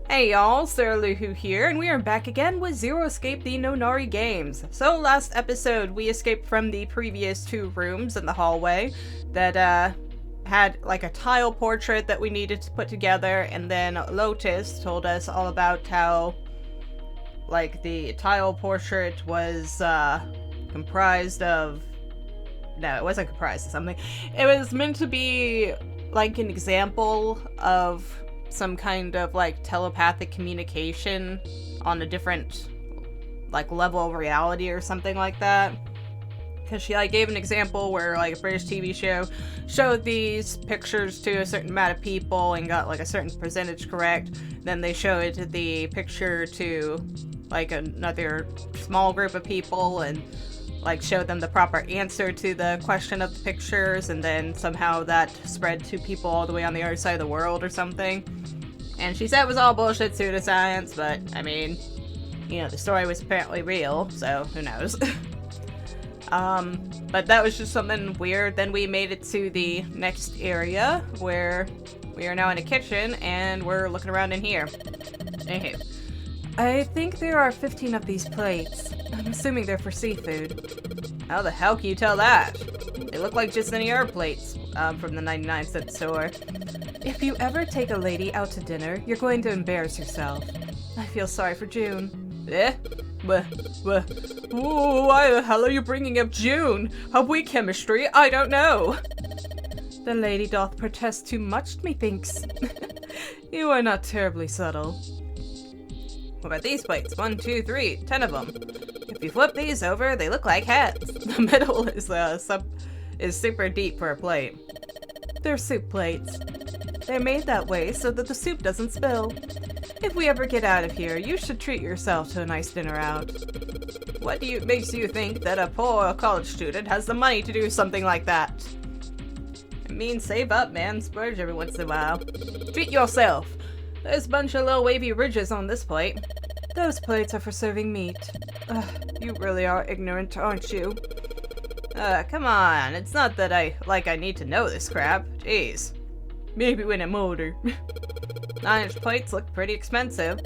Hey y'all, Sarah Luhu here, and we are back again with Zero Escape the Nonary Games. So last episode, we escaped from the previous two rooms in the hallway that had like a tile portrait that we needed to put together, and then Lotus told us all about how like the tile portrait was comprised of... No, it wasn't comprised of something. It was meant to be like an example of some kind of like telepathic communication on a different like level of reality or something like that. Because she like gave an example where like a British TV show showed these pictures to a certain amount of people and got like a certain percentage correct. Then they showed the picture to like another small group of people and like showed them the proper answer to the question of the pictures, and then somehow that spread to people all the way on the other side of the world or something. And she said it was all bullshit pseudoscience, but I mean, you know, the story was apparently real, so who knows. But that was just something weird. Then we made it to the next area where we are now in a kitchen and we're looking around in here. Anywho. I think there are 15 of these plates. I'm assuming they're for seafood. How the hell can you tell that? They look like just any herb plates from the 99-cent store. If you ever take a lady out to dinner, you're going to embarrass yourself. I feel sorry for June. Eh? Why the hell are you bringing up June? Have we chemistry? I don't know. The lady doth protest too much, methinks. You are not terribly subtle. What about these plates? 1, 2, 3, 10 of them. If you flip these over, they look like hats. The middle is super deep for a plate. They're soup plates. They're made that way so that the soup doesn't spill. If we ever get out of here, you should treat yourself to a nice dinner out. What makes you think that a poor college student has the money to do something like that? I mean, save up, man. Splurge every once in a while. Treat yourself. There's a bunch of little wavy ridges on this plate. Those plates are for serving meat. You really are ignorant, aren't you? Come on. It's not that I need to know this crap. Jeez. Maybe when I'm older. 9-inch plates look pretty expensive.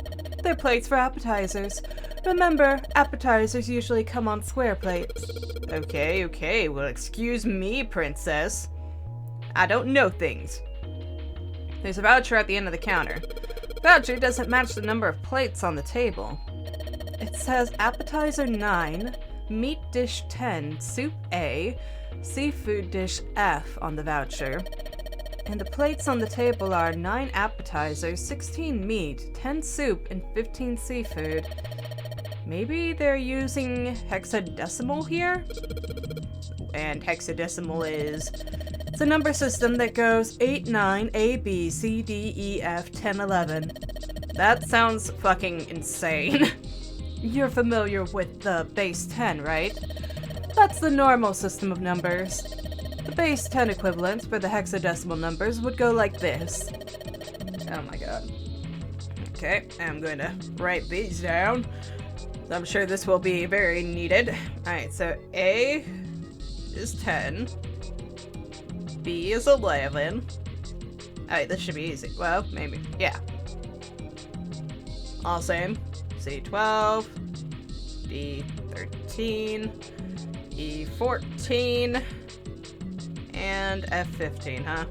They're plates for appetizers. Remember, appetizers usually come on square plates. Okay. Well, excuse me, princess. I don't know things. There's a voucher at the end of the counter. Voucher doesn't match the number of plates on the table. It says appetizer 9, meat dish 10, soup A, seafood dish F on the voucher. And the plates on the table are 9 appetizers, 16 meat, 10 soup, and 15 seafood. Maybe they're using hexadecimal here? And hexadecimal is... It's a number system that goes 8, 9, A, B, C, D, E, F, 10, 11. That sounds fucking insane. You're familiar with the base 10, right? That's the normal system of numbers. The base 10 equivalents for the hexadecimal numbers would go like this. Oh my god. Okay, I'm going to write these down. I'm sure this will be very needed. Alright, so A is 10. B is 11. Alright, this should be easy. Well, maybe. Yeah. All same. C 12. D 13. E 14. And F 15, huh?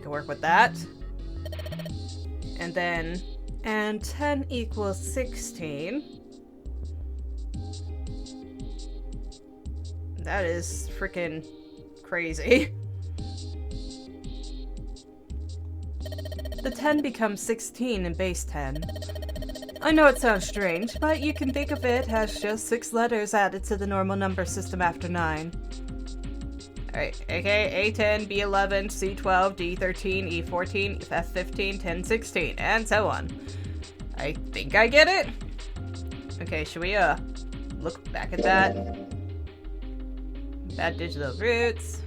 Can work with that. And then... And 10 equals 16. That is freaking crazy. The 10 becomes 16 in base 10. I know it sounds strange, but you can think of it as just 6 letters added to the normal number system after 9. Alright, okay, A10, B11, C12, D13, E14, F15, 10, 16, and so on. I think I get it? Okay, should we, look back at that? Bad digital roots.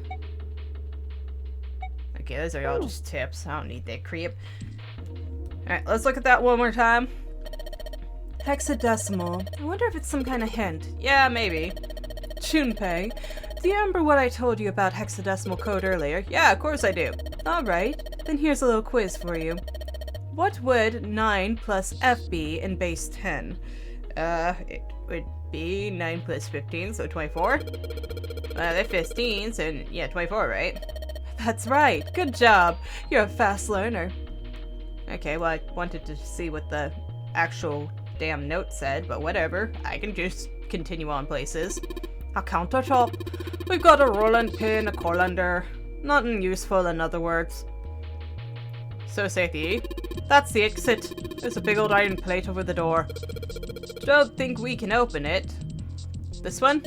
Okay, those are all just tips. I don't need that creep. Alright, let's look at that one more time. Hexadecimal. I wonder if it's some kind of hint. Yeah, maybe. Junpei. Do you remember what I told you about hexadecimal code earlier? Yeah, of course I do. Alright, then here's a little quiz for you. What would 9 plus f be in base 10? It would be 9 plus 15, so 24. They're 15, so yeah, 24, right? That's right. Good job. You're a fast learner. Okay, well, I wanted to see what the actual damn note said, but whatever. I can just continue on places. A countertop. We've got a rolling pin, a colander. Nothing useful, in other words. So say the. That's the exit. There's a big old iron plate over the door. Don't think we can open it. This one?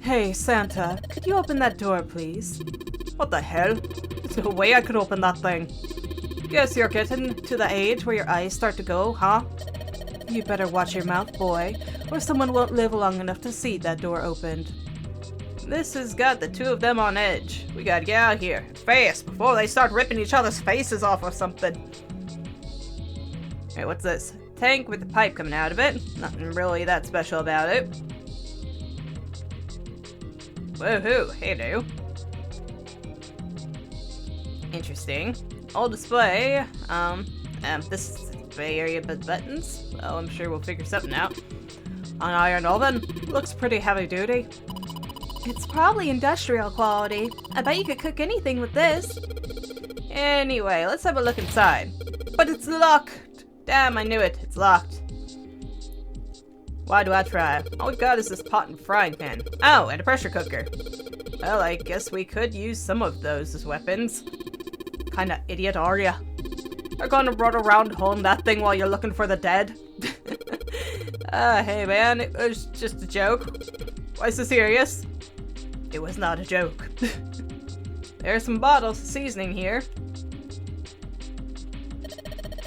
Hey, Santa, could you open that door, please? What the hell? There's no way I could open that thing. Guess you're getting to the age where your eyes start to go, huh? You better watch your mouth, boy, or someone won't live long enough to see that door opened. This has got the two of them on edge. We gotta get out of here, fast, before they start ripping each other's faces off or something. Hey, what's this? Tank with a pipe coming out of it. Nothing really that special about it. Woohoo, hey do. Interesting. Old display. This is the display area buttons. Well, I'm sure we'll figure something out. An iron oven. Looks pretty heavy duty. It's probably industrial quality. I bet you could cook anything with this. Anyway, let's have a look inside. But it's locked! Damn, I knew it. It's locked. Why do I try? All we've got is this pot and frying pan. Oh, and a pressure cooker. Well, I guess we could use some of those as weapons. Kinda idiot are ya? You're gonna run around holding that thing while you're looking for the dead? Hey man, it was just a joke. Why so serious? It was not a joke. There's some bottles of seasoning here.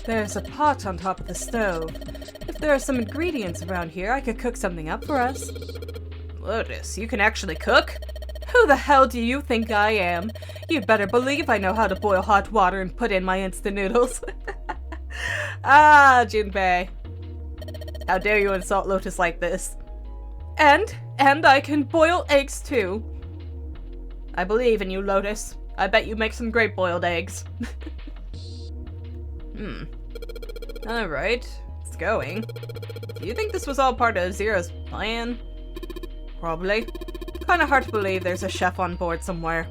There's a pot on top of the stove. If there are some ingredients around here, I could cook something up for us. Lotus, you can actually cook? Who the hell do you think I am? You better believe I know how to boil hot water and put in my instant noodles. Ah, Junpei. How dare you insult Lotus like this? And I can boil eggs too. I believe in you, Lotus. I bet you make some great boiled eggs. Alright, it's going. Do you think this was all part of Zero's plan? Probably. Kinda hard to believe there's a chef on board somewhere.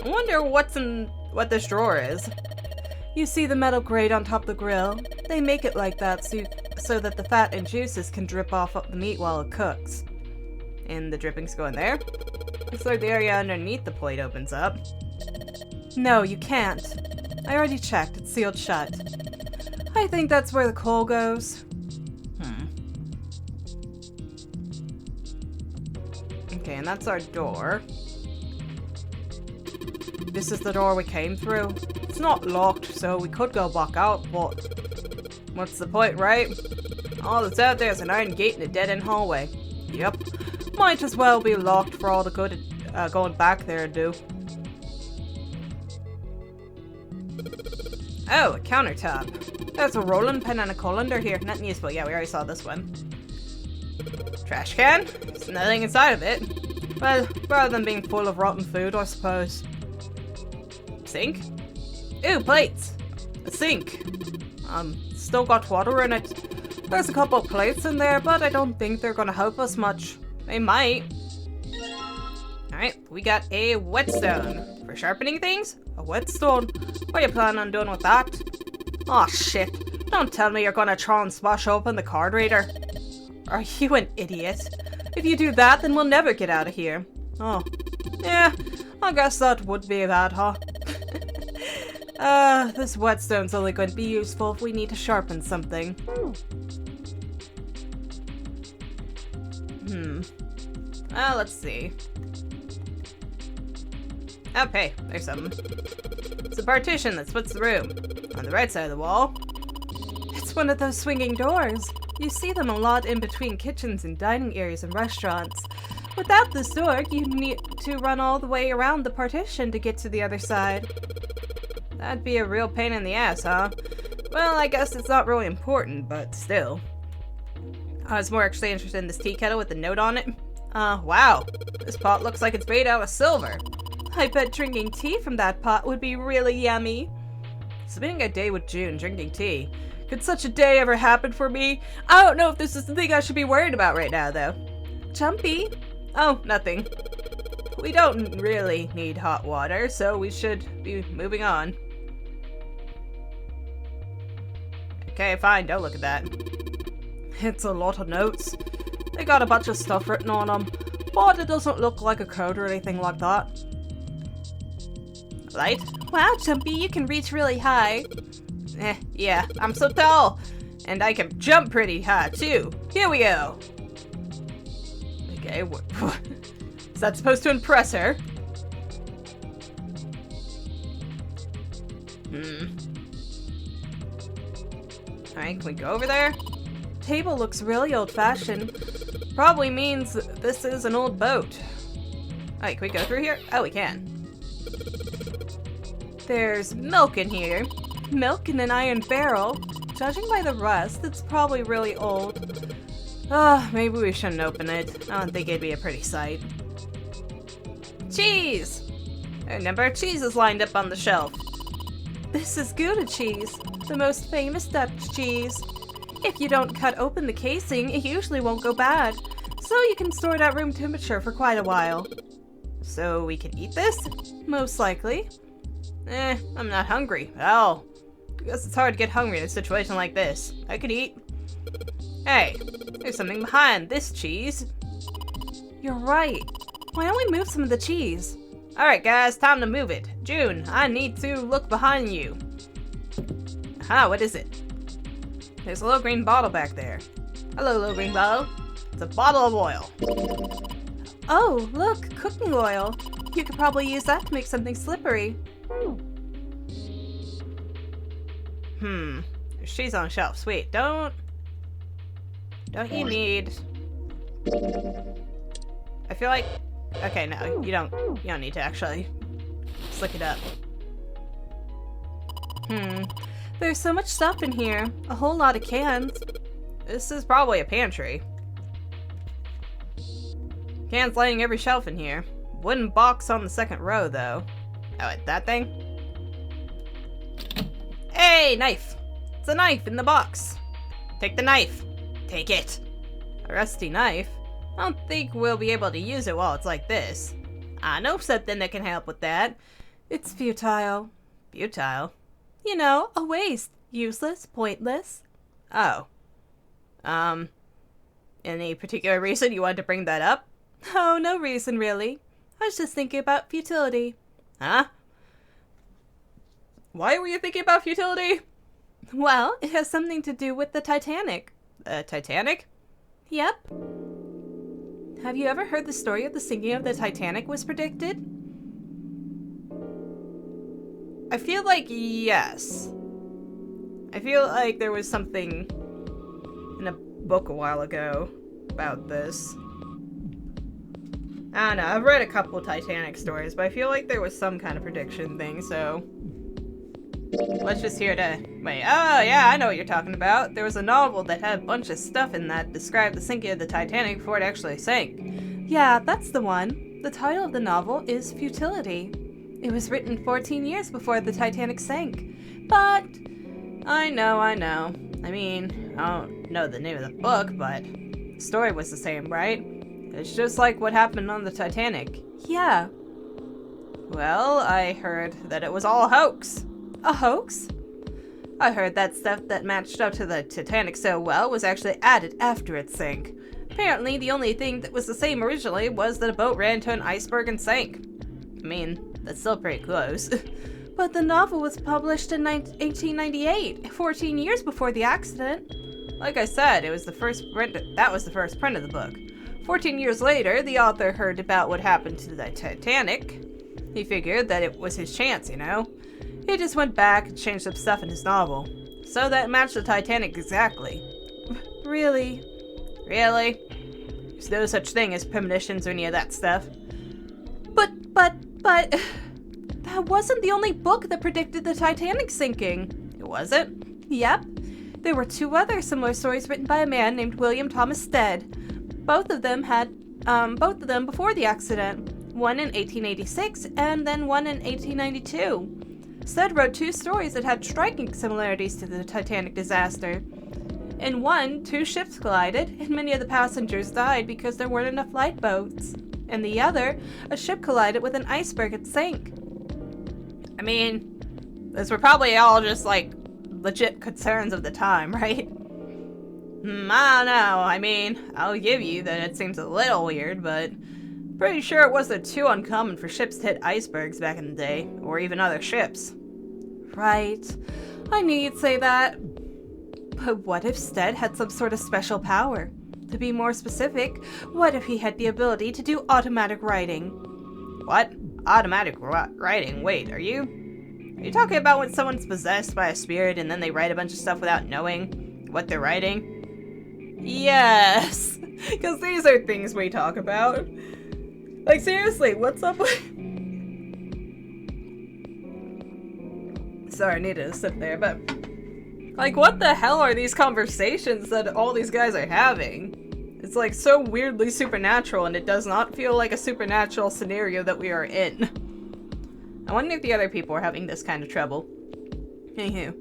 I wonder what this drawer is. You see the metal grate on top of the grill? They make it like that so that the fat and juices can drip off of the meat while it cooks. And the drippings go in there. Looks like the area underneath the plate opens up. No, you can't. I already checked. It's sealed shut. I think that's where the coal goes. Okay, and that's our door. This is the door we came through. It's not locked, so we could go back out, but what's the point, right? All that's out there is an iron gate and a dead-end hallway. Yep. Might as well be locked for all the good going back there do. Oh, a countertop. There's a rolling pin and a colander here. Nothing useful. Yeah, we already saw this one. Trash can? There's nothing inside of it. Well, rather than being full of rotten food, I suppose. Sink? Ooh, plates! A sink. Still got water in it. There's a couple of plates in there, but I don't think they're gonna help us much. They might. Alright, we got a whetstone. For sharpening things? A whetstone? What are you planning on doing with that? Aw, shit. Don't tell me you're gonna try and smash open the card reader. Are you an idiot? If you do that, then we'll never get out of here. Oh. Yeah, I guess that would be bad, huh? This whetstone's only going to be useful if we need to sharpen something. Let's see. Okay, there's something. It's a partition that splits the room. On the right side of the wall. It's one of those swinging doors. You see them a lot in between kitchens and dining areas and restaurants. Without this door, you need to run all the way around the partition to get to the other side. That'd be a real pain in the ass, huh? Well, I guess it's not really important, but still. I was more actually interested in this tea kettle with the note on it. Wow. This pot looks like it's made out of silver. I bet drinking tea from that pot would be really yummy. Spending a day with June drinking tea. Could such a day ever happen for me? I don't know if this is the thing I should be worried about right now, though. Jumpy? Oh, nothing. We don't really need hot water, so we should be moving on. Okay, fine, don't look at that. It's a lot of notes. They got a bunch of stuff written on them, but it doesn't look like a code or anything like that. Light? Wow, Jumpy, you can reach really high. Yeah, I'm so tall. And I can jump pretty high, too. Here we go. Okay, is that supposed to impress her? Alright, can we go over there? Table looks really old-fashioned. Probably means this is an old boat. Alright, can we go through here? Oh, we can. There's milk in here. Milk in an iron barrel. Judging by the rust, it's probably really old. Maybe we shouldn't open it. I don't think it'd be a pretty sight. Cheese! A number of cheeses lined up on the shelf. This is Gouda cheese, the most famous Dutch cheese. If you don't cut open the casing, it usually won't go bad, so you can store it at room temperature for quite a while. So we can eat this? Most likely. I'm not hungry at all. I guess it's hard to get hungry in a situation like this. I could eat. Hey, there's something behind this cheese. You're right. Why don't we move some of the cheese? Alright guys, time to move it. June, I need to look behind you. Aha, what is it? There's a little green bottle back there. Hello, little green bottle. It's a bottle of oil. Oh, look, cooking oil. You could probably use that to make something slippery. She's on the shelf. Sweet. Don't you need... I feel like... Okay, no, you don't need to actually slick it up. There's so much stuff in here. A whole lot of cans. This is probably a pantry. Cans lining every shelf in here. Wooden box on the second row, though. Oh, that thing? Hey, knife! It's a knife in the box. Take the knife. Take it. A rusty knife? I don't think we'll be able to use it while it's like this. I know something that can help with that. It's futile. Futile? You know, a waste. Useless, pointless. Oh. Any particular reason you wanted to bring that up? Oh, no reason, really. I was just thinking about futility. Huh? Why were you thinking about futility? Well, it has something to do with the Titanic. The Titanic? Yep. Have you ever heard the story of the sinking of the Titanic was predicted? I feel like yes. I feel like there was something in a book a while ago about this. I don't know, I've read a couple Titanic stories, but I feel like there was some kind of prediction thing, so... Let's just hear the... Wait, oh yeah, I know what you're talking about. There was a novel that had a bunch of stuff in that described the sinking of the Titanic before it actually sank. Yeah, that's the one. The title of the novel is Futility. It was written 14 years before the Titanic sank. But... I know. I mean, I don't know the name of the book, but the story was the same, right? It's just like what happened on the Titanic. Yeah. Well, I heard that it was all a hoax. A hoax? I heard that stuff that matched up to the Titanic so well was actually added after it sank. Apparently, the only thing that was the same originally was that a boat ran into an iceberg and sank. I mean, that's still pretty close. But the novel was published in 1898, 14 years before the accident. Like I said, it was the first print. That was the first print of the book. 14 years later, the author heard about what happened to the Titanic. He figured that it was his chance, you know? He just went back and changed some stuff in his novel. So that matched the Titanic exactly. Really? Really? There's no such thing as premonitions or any of that stuff. But... That wasn't the only book that predicted the Titanic sinking. It wasn't? Yep. There were two other similar stories written by a man named William Thomas Stead. Both of them had both of them before the accident. One in 1886 and then one in 1892. Stead wrote 2 stories that had striking similarities to the Titanic disaster. In one, 2 ships collided, and many of the passengers died because there weren't enough lifeboats. In the other, a ship collided with an iceberg and sank. I mean, those were probably all just, like, legit concerns of the time, right? I don't know. I mean, I'll give you that it seems a little weird, but pretty sure it wasn't too uncommon for ships to hit icebergs back in the day, or even other ships. Right. I knew you'd say that. But what if Stead had some sort of special power? To be more specific, what if he had the ability to do automatic writing? What? Automatic writing? Wait, are you talking about when someone's possessed by a spirit and then they write a bunch of stuff without knowing what they're writing? Yes! Because these are things we talk about. Like, seriously, what's up with... Sorry, I needed to sip there, but... Like, what the hell are these conversations that all these guys are having? It's, like, so weirdly supernatural, and it does not feel like a supernatural scenario that we are in. I wonder if the other people are having this kind of trouble. Anywho.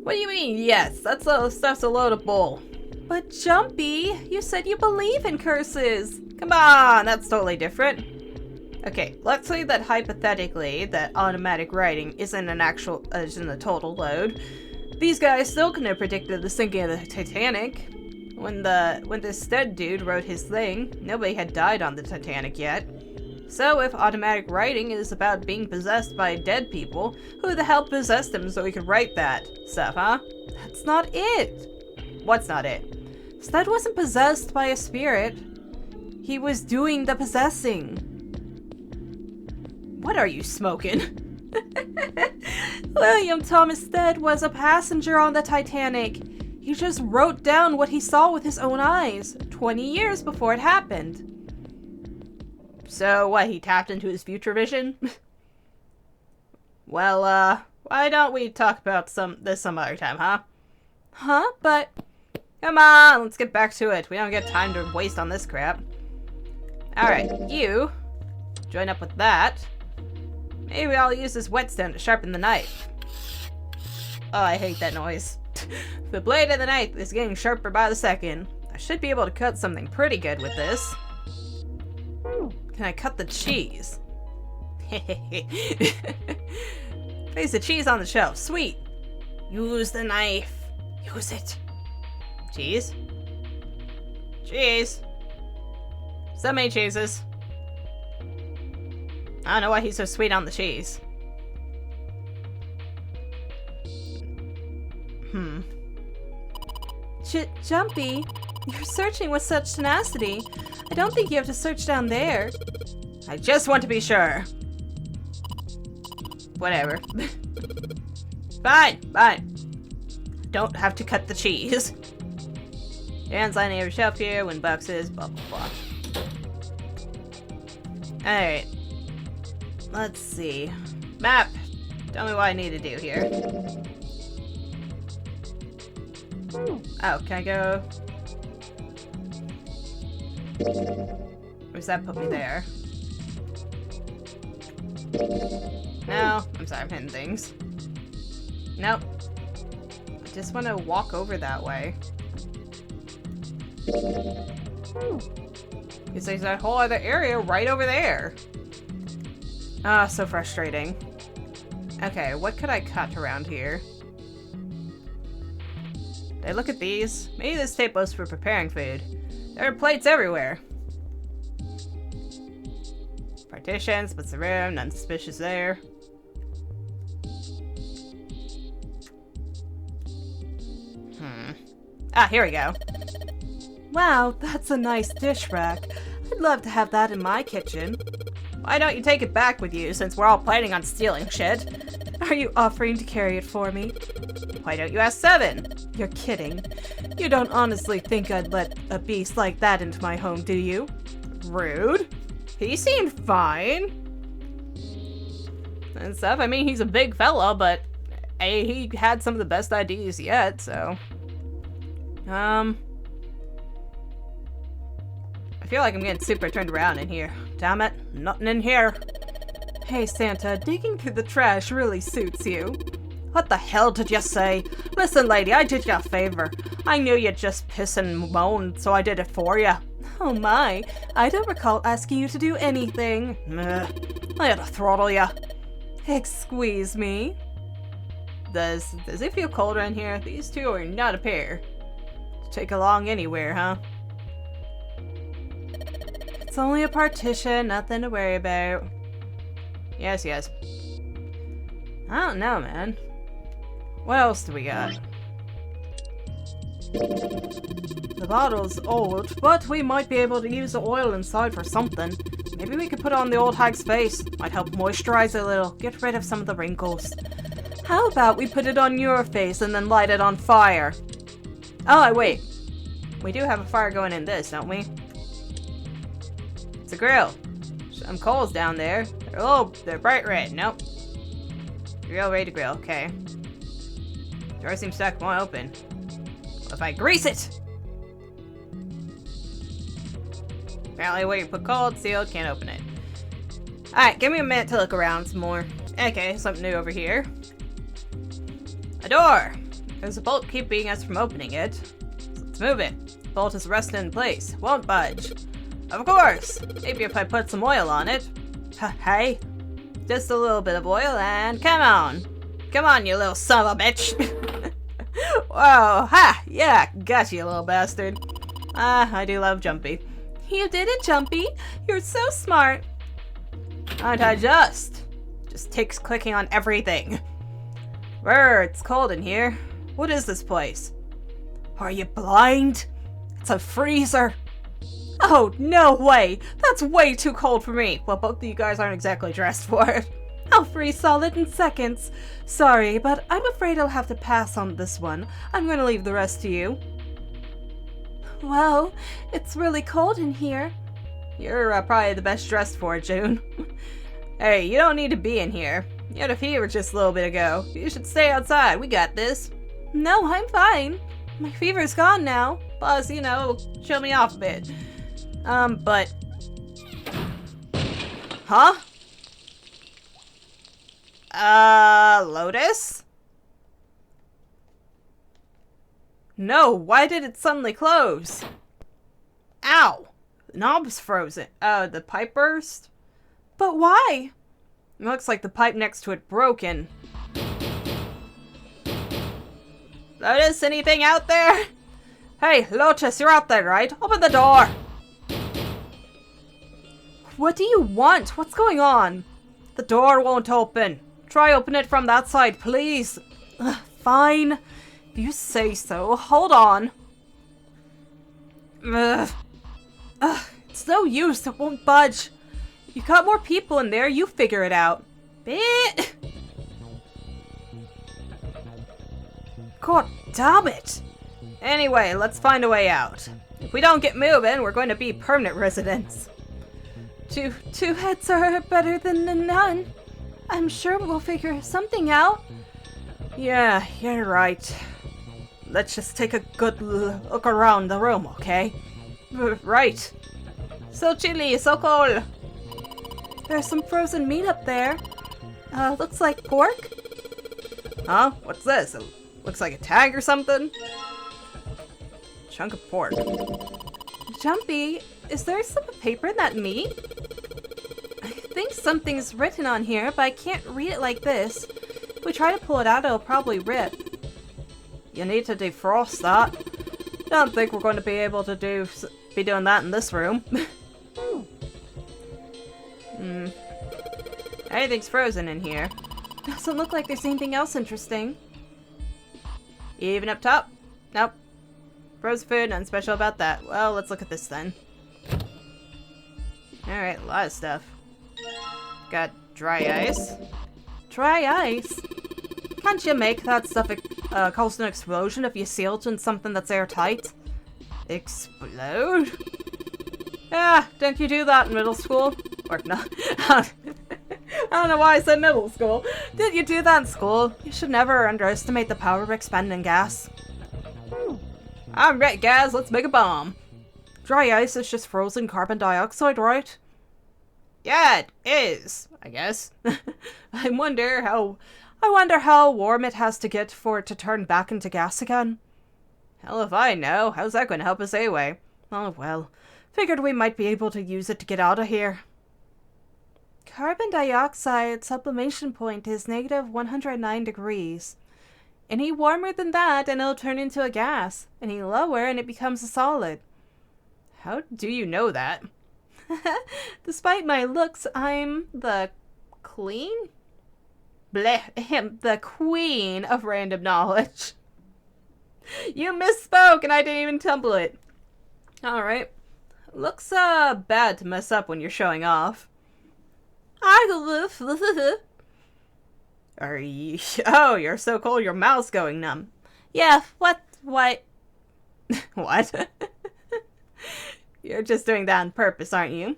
What do you mean, yes? That's a load of bull. But Junpei, you said you believe in curses. Come on, that's totally different. Okay, let's say that hypothetically that automatic writing isn't a total load. These guys still couldn't have predicted the sinking of the Titanic. When this Stead dude wrote his thing, nobody had died on the Titanic yet. So if automatic writing is about being possessed by dead people, who the hell possessed him so he could write that stuff, huh? That's not it. What's not it? Stead wasn't possessed by a spirit. He was doing the possessing. What are you smoking? William Thomas Stead was a passenger on the Titanic. He just wrote down what he saw with his own eyes, 20 years before it happened. So what, he tapped into his future vision? Well, why don't we talk about this some other time, huh? Huh? But... Come on, let's get back to it. We don't get time to waste on this crap. Alright, you join up with that. Maybe I'll use this whetstone to sharpen the knife. Oh, I hate that noise. The blade of the knife is getting sharper by the second. I should be able to cut something pretty good with this. Can I cut the cheese? Place the cheese on the shelf. Sweet. Use the knife. Use it. Cheese? Cheese. So many cheeses. I don't know why he's so sweet on the cheese. Junpei, you're searching with such tenacity. I don't think you have to search down there. I just want to be sure. Whatever. Fine, fine. Don't have to cut the cheese. Dan's lining every shelf here, win boxes, blah blah blah. Alright. Let's see. Map! Tell me what I need to do here. Oh, can I go? Or does that put me there? No, I'm sorry, I'm hitting things. Nope. I just want to walk over that way. Because there's that whole other area right over there. Ah, so frustrating. Okay, what could I cut around here? Hey, look at these. Maybe this tape was for preparing food. There are plates everywhere. Partition, splits the room, none suspicious there. Ah, here we go. Wow, that's a nice dish rack. I'd love to have that in my kitchen. Why don't you take it back with you, since we're all planning on stealing shit? Are you offering to carry it for me? Why don't you ask Seven? You're kidding. You don't honestly think I'd let a beast like that into my home, do you? Rude. He seemed fine. And stuff. I mean, he's a big fella, but he had some of the best ideas yet, so... I I feel like I'm getting super turned around in here. Damn it, nothing in here. Hey Santa, digging through the trash really suits you. What the hell did you say? Listen lady, I did you a favor. I knew you'd just piss and moan, so I did it for you. Oh my, I don't recall asking you to do anything. I had to throttle ya. Excuse me? Does it feel colder in here? These two are not a pair. Take along anywhere, huh? It's only a partition, nothing to worry about. Yes, yes. I don't know, man. What else do we got? The bottle's old, but we might be able to use the oil inside for something. Maybe we could put it on the old hag's face. Might help moisturize it a little, get rid of some of the wrinkles. How about we put it on your face and then light it on fire? Oh, wait. We do have a fire going in this, don't we? It's a grill. Some coals down there. They're bright red. Nope. Grill ready to grill. Okay. Door seems stuck. Won't open. What if I grease it? Apparently where you put cold, sealed, can't open it. Alright, give me a minute to look around some more. Okay, something new over here. A door! There's a bolt keeping us from opening it. So let's move it. The bolt is resting in place. Won't budge. Of course! Maybe if I put some oil on it. Hey. Just a little bit of oil and come on! Come on, you little son of a bitch! Whoa, ha! Yeah, got you, little bastard. I do love Junpei. You did it, Junpei! You're so smart! Aren't I just? Just takes clicking on everything. Brr, it's cold in here. What is this place? Are you blind? It's a freezer. Oh, no way! That's way too cold for me. Well, both of you guys aren't exactly dressed for it. I'll freeze solid in seconds. Sorry, but I'm afraid I'll have to pass on this one. I'm gonna leave the rest to you. Well, it's really cold in here. You're probably the best dressed for it, June. Hey, you don't need to be in here. You had a fever just a little bit ago. You should stay outside. We got this. No, I'm fine. My fever's gone now. Plus, you know, chill me off a bit. But... Huh? Lotus? No, why did it suddenly close? Ow! The knob's frozen. The pipe burst? But why? It looks like the pipe next to it broken. Lotus, anything out there? Hey, Lotus, you're out there, right? Open the door! What do you want? What's going on? The door won't open. Try open it from that side, please. Fine. If you say so. Hold on. It's no use. It won't budge. You got more people in there. You figure it out. God damn it. Anyway, let's find a way out. If we don't get moving, we're going to be permanent residents. Two heads are better than none. I'm sure we'll figure something out. Yeah, you're right. Let's just take a good look around the room, okay? Right. So chilly, so cold. There's some frozen meat up there. Looks like pork. Huh? What's this? It looks like a tag or something? Chunk of pork. Junpei, is there some paper in that meat? I think something's written on here, but I can't read it like this. If we try to pull it out, it'll probably rip. You need to defrost that. Don't think we're going to be able to be doing that in this room. Everything's frozen in here. Doesn't look like there's anything else interesting. Even up top? Nope. Frozen food, nothing special about that. Well, let's look at this then. Alright, a lot of stuff. Got dry ice. Dry ice? Can't you make that stuff cause an explosion if you seal it in something that's airtight? Explode? Yeah, didn't you do that in middle school? Or no. I don't know why I said middle school. Did you do that in school? You should never underestimate the power of expanding gas. I'm ready, guys. Let's make a bomb. Dry ice is just frozen carbon dioxide, right? Yeah, it is, I guess. I wonder how warm it has to get for it to turn back into gas again. Hell if I know. How's that going to help us anyway? Oh well. Figured we might be able to use it to get out of here. Carbon dioxide sublimation point is negative 109 degrees. Any warmer than that and it'll turn into a gas. Any lower and it becomes a solid. How do you know that? Despite my looks, I'm the the queen of random knowledge. You misspoke and I didn't even tumble it. Alright. Looks bad to mess up when you're showing off. Are you... Oh, you're so cold your mouth's going numb. Yeah, what? What? You're just doing that on purpose, aren't you?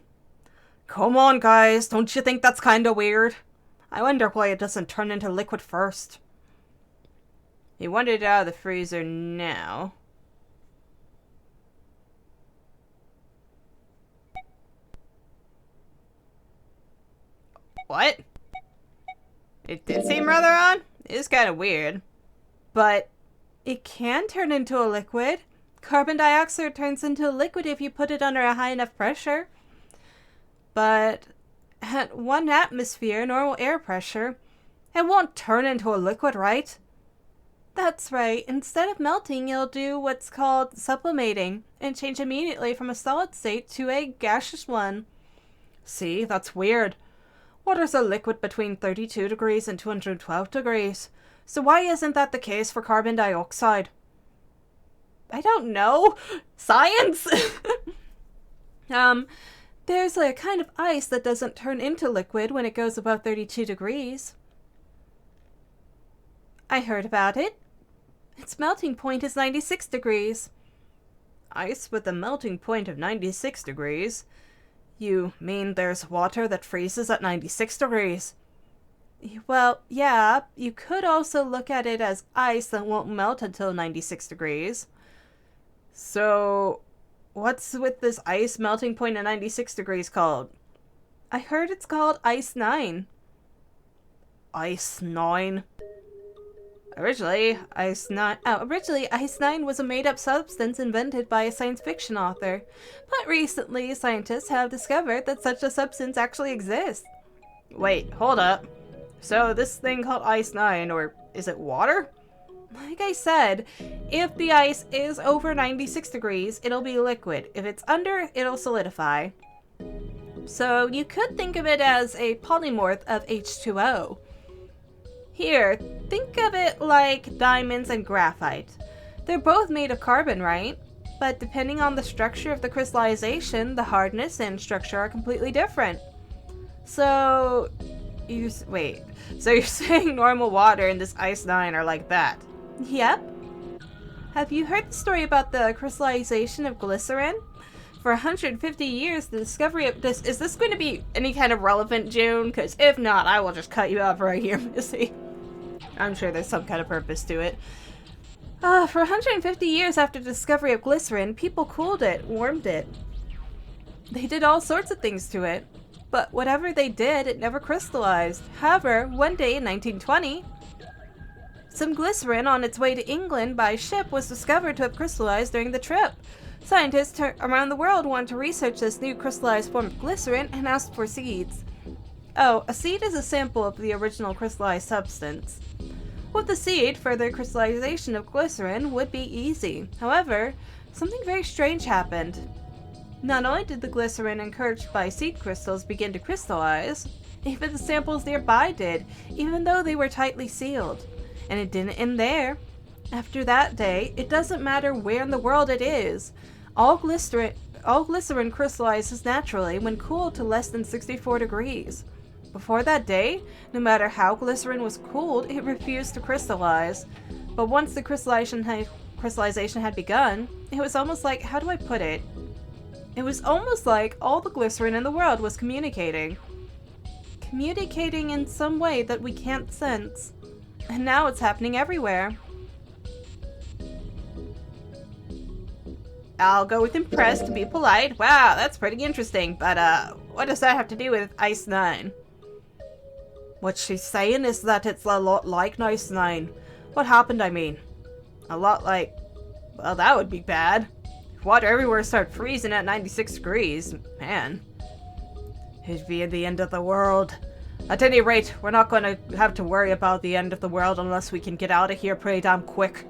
Come on, guys. Don't you think that's kinda weird? I wonder why it doesn't turn into liquid first. He wanted it out of the freezer now. What? It did seem rather odd. It is kind of weird. But it can turn into a liquid. Carbon dioxide turns into a liquid if you put it under a high enough pressure. But at 1 atmosphere, normal air pressure, it won't turn into a liquid, right? That's right. Instead of melting, it'll do what's called sublimating and change immediately from a solid state to a gaseous one. See, that's weird. Water's a liquid between 32 degrees and 212 degrees. So why isn't that the case for carbon dioxide? I don't know. Science? There's a kind of ice that doesn't turn into liquid when it goes above 32 degrees. I heard about it. Its melting point is 96 degrees. Ice with a melting point of 96 degrees? You mean there's water that freezes at 96 degrees? Well, yeah, you could also look at it as ice that won't melt until 96 degrees. So, what's with this ice melting point at 96 degrees called? I heard it's called Ice 9. Ice 9? Originally, Ice 9 was a made-up substance invented by a science fiction author. But recently, scientists have discovered that such a substance actually exists. Wait, hold up. So this thing called Ice 9, or is it water? Like I said, if the ice is over 96 degrees, it'll be liquid. If it's under, it'll solidify. So you could think of it as a polymorph of H2O. Here, think of it like diamonds and graphite. They're both made of carbon, right? But depending on the structure of the crystallization, the hardness and structure are completely different. So, you're saying normal water and this Ice 9 are like that? Yep. Have you heard the story about the crystallization of glycerin? For 150 years, the discovery of this... Is this going to be any kind of relevant, June? Because if not, I will just cut you off right here, Missy. I'm sure there's some kind of purpose to it. For 150 years after the discovery of glycerin, people cooled it, warmed it. They did all sorts of things to it. But whatever they did, it never crystallized. However, one day in 1920, some glycerin on its way to England by ship was discovered to have crystallized during the trip. Scientists around the world wanted to research this new crystallized form of glycerin and asked for seeds. Oh, a seed is a sample of the original crystallized substance. With the seed, further crystallization of glycerin would be easy. However, something very strange happened. Not only did the glycerin encouraged by seed crystals begin to crystallize, even the samples nearby did, even though they were tightly sealed. And it didn't end there. After that day, it doesn't matter where in the world it is. All glycerin crystallizes naturally when cooled to less than 64 degrees. Before that day, no matter how glycerin was cooled, it refused to crystallize. But once the crystallization had begun, it was almost like, how do I put it? It was almost like all the glycerin in the world was communicating. Communicating in some way that we can't sense. And now it's happening everywhere. I'll go with impressed to be polite. Wow, that's pretty interesting. But, what does that have to do with Ice 9? What she's saying is that it's a lot like Ice 9. What happened, I mean? A lot like... Well, that would be bad. If water everywhere started freezing at 96 degrees, man. It'd be the end of the world. At any rate, we're not going to have to worry about the end of the world unless we can get out of here pretty damn quick.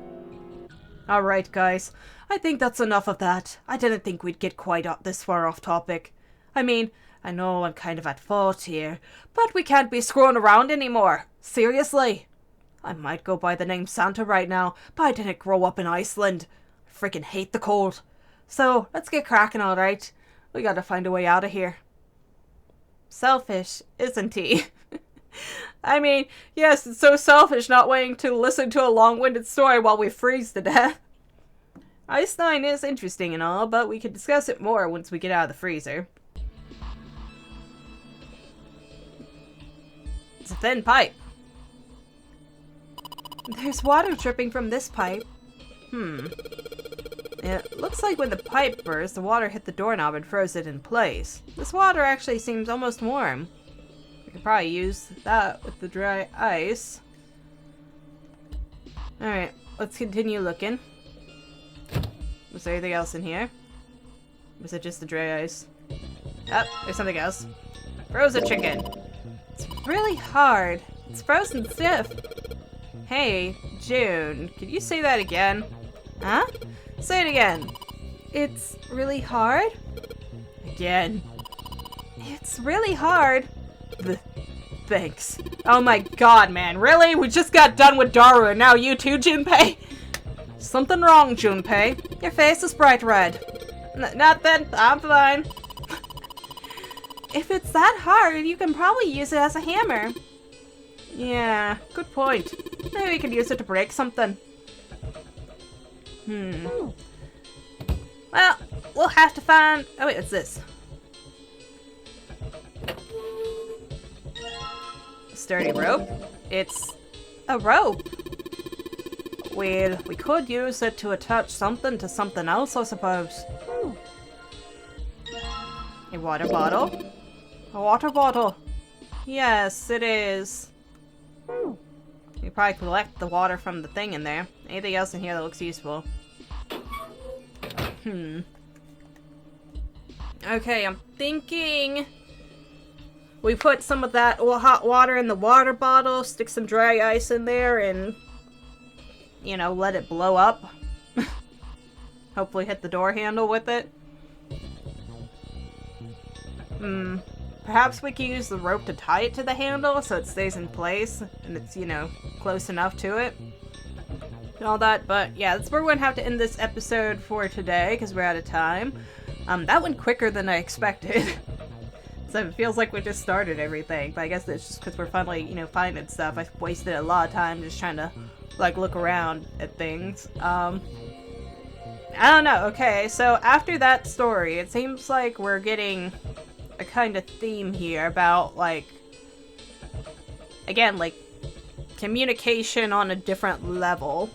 Alright, guys. I think that's enough of that. I didn't think we'd get quite this far off topic. I mean, I know I'm kind of at fault here, but we can't be screwing around anymore. Seriously. I might go by the name Santa right now, but I didn't grow up in Iceland. I freaking hate the cold. So, let's get cracking, alright? We gotta find a way out of here. Selfish, isn't he? I mean, yes, it's so selfish not wanting to listen to a long-winded story while we freeze to death. Ice 9 is interesting and all, but we can discuss it more once we get out of the freezer. It's a thin pipe. There's water dripping from this pipe. It looks like when the pipe burst, the water hit the doorknob and froze it in place. This water actually seems almost warm. We could probably use that with the dry ice. Alright, let's continue looking. Was there anything else in here? Was it just the dry ice? Oh, there's something else. Frozen chicken. It's really hard. It's frozen stiff. Hey, June, could you say that again? Huh? Say it again. It's really hard? Again. It's really hard. Thanks. Oh my god, man. Really? We just got done with Daru and now you too, Junpei? Something wrong, Junpei. Your face is bright red. Nothing. I'm fine. If it's that hard, you can probably use it as a hammer. Yeah, good point. Maybe we could use it to break something. Well, we'll have to find... Oh wait, what's this? A sturdy rope? It's a rope. Well, we could use it to attach something to something else, I suppose. A water bottle? A water bottle. Yes, it is. We probably collect the water from the thing in there. Anything else in here that looks useful? Okay, I'm thinking we put some of that hot water in the water bottle, stick some dry ice in there, and, you know, let it blow up. Hopefully hit the door handle with it. Perhaps we can use the rope to tie it to the handle so it stays in place and it's, you know, close enough to it. And all that, but yeah, that's where we're gonna have to end this episode for today because we're out of time. That went quicker than I expected. So it feels like we just started everything, but I guess it's just because we're finally, you know, finding stuff. I wasted a lot of time just trying to, like, look around at things. I don't know. Okay, so after that story, it seems like we're getting a kind of theme here about, like, again, like, communication on a different level.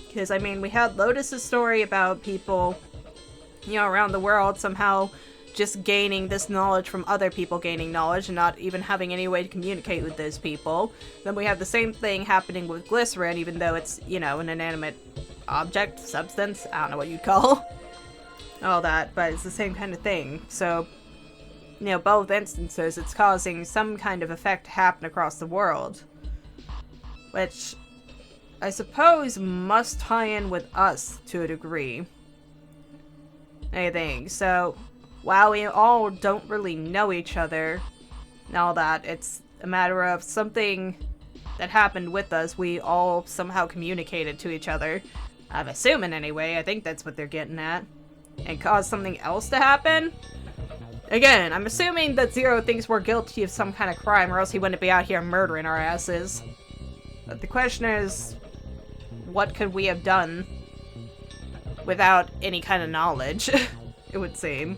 Because, I mean, we had Lotus's story about people, you know, around the world somehow just gaining this knowledge from other people gaining knowledge and not even having any way to communicate with those people. Then we have the same thing happening with glycerin, even though it's, you know, an inanimate object, substance, I don't know what you'd call all that, but it's the same kind of thing. So, you know, both instances, it's causing some kind of effect to happen across the world. Which, I suppose, must tie in with us to a degree. I think. So, while we all don't really know each other and all that, it's a matter of something that happened with us, we all somehow communicated to each other. I'm assuming anyway, I think that's what they're getting at. And caused something else to happen? Again, I'm assuming that Zero thinks we're guilty of some kind of crime, or else he wouldn't be out here murdering our asses. But the question is, what could we have done without any kind of knowledge, it would seem.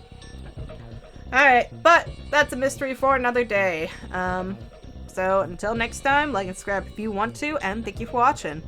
Alright, but that's a mystery for another day. So until next time, like and subscribe if you want to, and thank you for watching.